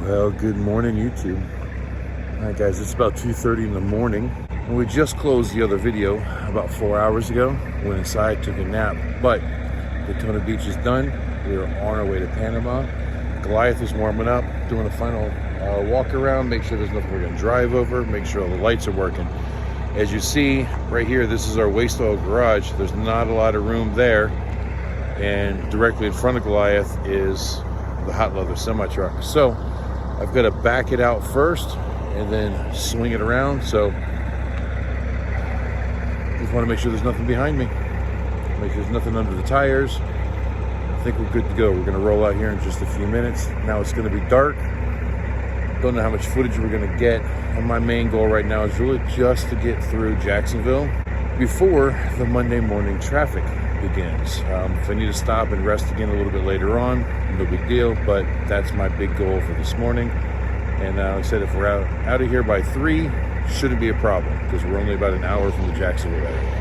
Well, good morning, YouTube. All right, guys, it's about 2:30 in the morning, and we just closed the other video about 4 hours ago. Went inside, took a nap, but Daytona Beach is done. We are on our way to Panama. Goliath is warming up, doing a final walk around, make sure there's nothing we're gonna drive over, make sure all the lights are working. As you see right here, this is our waste oil garage. There's not a lot of room there, and directly in front of Goliath is the hot leather semi-truck. So I've got to back it out first and then swing it around. So just want to make sure there's nothing behind me, make sure there's nothing under the tires. I think we're good to go. We're going to roll out here in just a few minutes. Now it's going to be dark. Don't know how much footage we're going to get. And my main goal right now is really just to get through Jacksonville before the Monday morning traffic begins. If I need to stop and rest again a little bit later on, no big deal, but that's my big goal for this morning. And like I said, if we're out of here by 3, shouldn't be a problem because we're only about an hour from the Jacksonville area.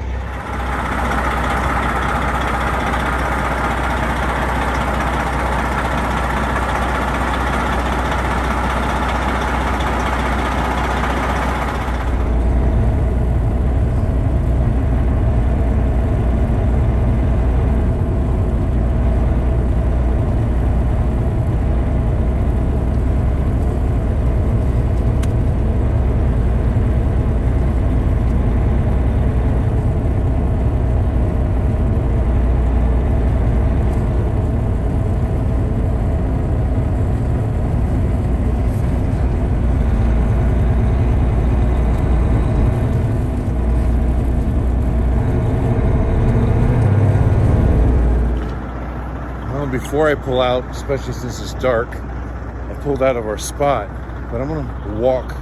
Before I pull out, especially since it's dark, I pulled out of our spot, but I'm gonna walk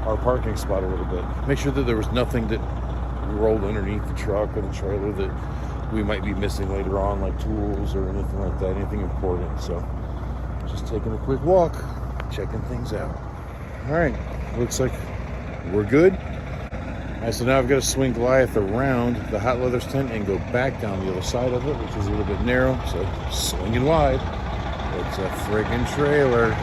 our parking spot a little bit. Make sure that there was nothing that rolled underneath the truck or the trailer that we might be missing later on, like tools or anything like that, anything important. So just taking a quick walk, checking things out. All right, looks like we're good. All right, so now I've got to swing Goliath around the hot leathers tent and go back down the other side of it, which is a little bit narrow, so swinging wide. It's a friggin' trailer.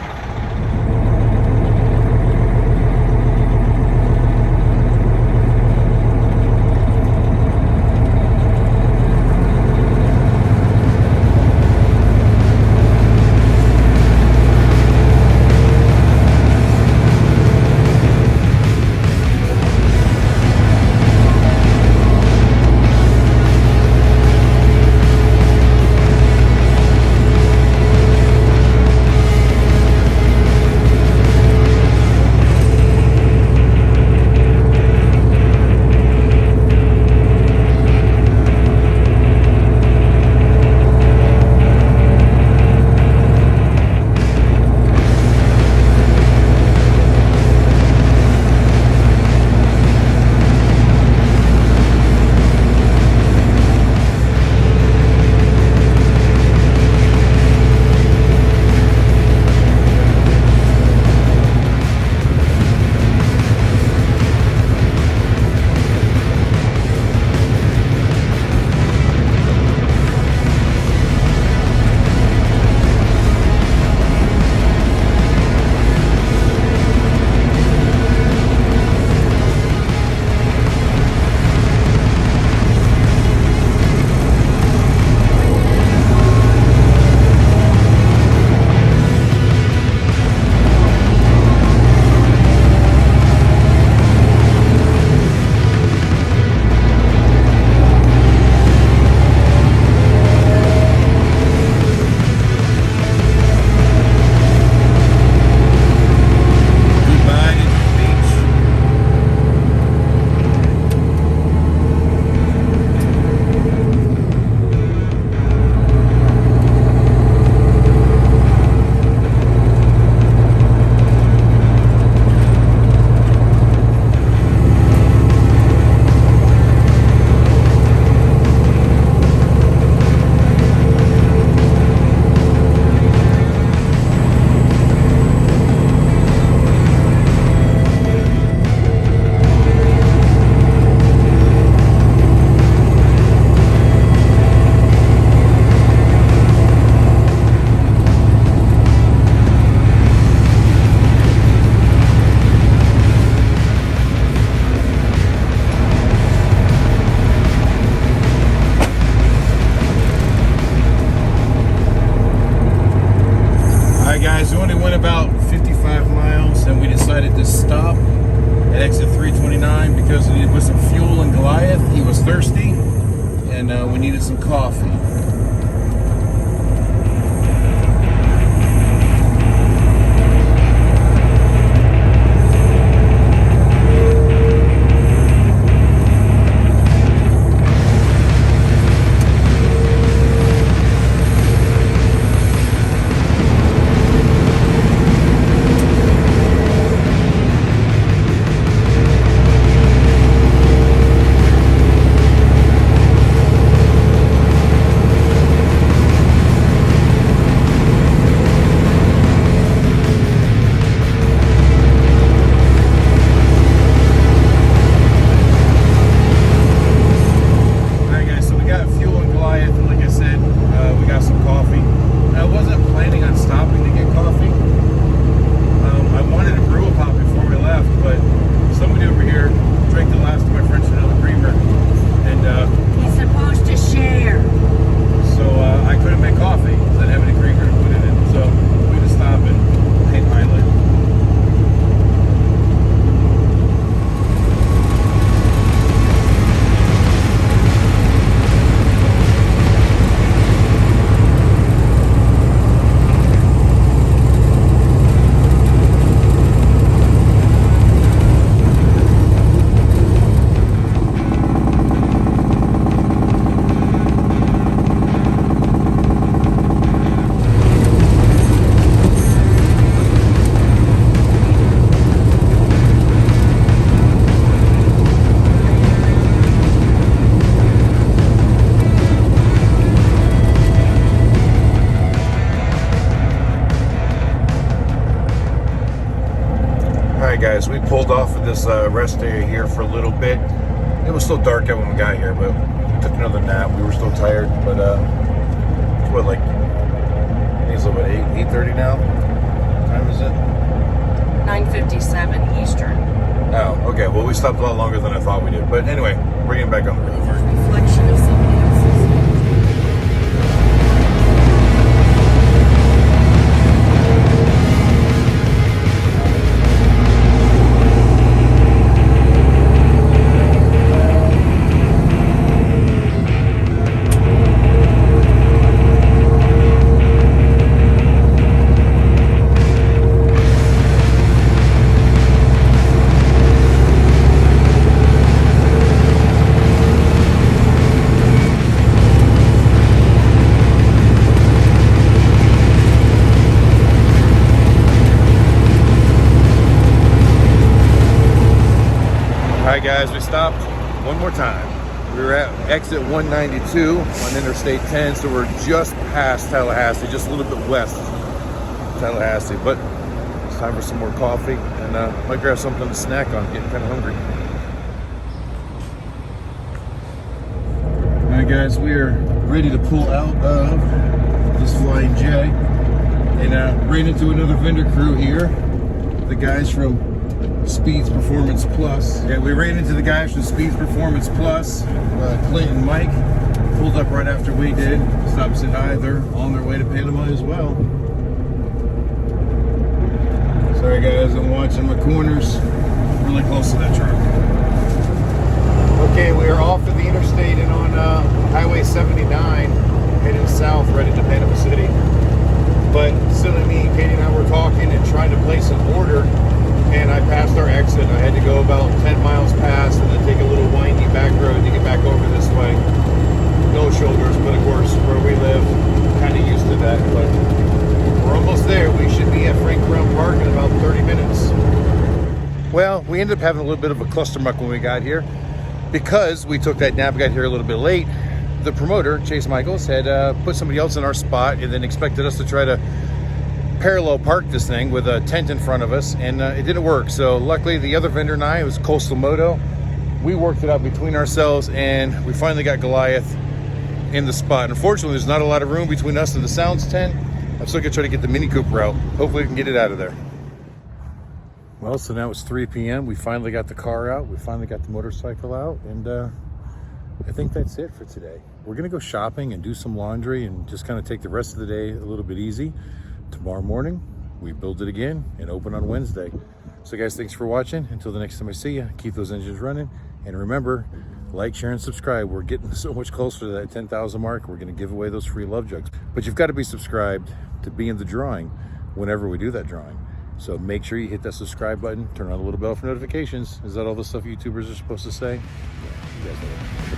needed some coffee. Guys, we pulled off of this rest area here for a little bit. It was still dark out when we got here, but we took another nap. We were still tired, but it's what, like, I think it's about 8:30 now. What time is it? 9:57 Eastern. Oh, okay. Well, we stopped a lot longer than I thought we did. But anyway, we're getting back on the road. Reflection of somebody else's. Alright guys, we stopped one more time. We were at exit 192 on Interstate 10, so we're just past Tallahassee, just a little bit west of Tallahassee. But it's time for some more coffee, and might grab something to snack on. Getting kind of hungry. Alright guys, we are ready to pull out of this Flying J, and ran into another vendor crew here. The guys from Speeds Performance Plus. Yeah, we ran into the guys from Speeds Performance Plus, Clint and Mike. Pulled up right after we did. Stopped and said hi. They're on their way to Panama as well. Sorry guys, I'm watching my corners. Really close to that truck. Okay, we are off of the interstate and on Highway 79, heading south, ready to Panama City. But silly me, Katie and I were talking and trying to place an order, and I passed our exit. I had to go about 10 miles past and then take a little windy back road to get back over this way. No shoulders, but of course, where we live, kind of used to that. But we're almost there. We should be at Frank Brown Park in about 30 minutes. Well, we ended up having a little bit of a clustermuck when we got here because we took that nap, got here a little bit late. The promoter, Chase Michaels, had put somebody else in our spot and then expected us to try to parallel park this thing with a tent in front of us, and it didn't work. So luckily the other vendor and I, it was Coastal Moto, we worked it out between ourselves and we finally got Goliath in the spot. Unfortunately, there's not a lot of room between us and the Sounds tent. I'm still gonna try to get the Mini Cooper out. Hopefully we can get it out of there. Well, so now it's 3 p.m. We finally got the car out. We finally got the motorcycle out, and I think that's it for today. We're gonna go shopping and do some laundry and just kind of take the rest of the day a little bit easy. Tomorrow morning, we build it again and open on Wednesday. So guys, thanks for watching. Until the next time I see you, keep those engines running. And remember, Like, share, and subscribe. We're getting so much closer to that 10,000 mark. We're going to give away those free love jugs. But you've got to be subscribed to be in the drawing whenever we do that drawing. So make sure you hit that subscribe button, turn on the little bell for notifications. Is that all the stuff YouTubers are supposed to say? Yeah, you guys know it.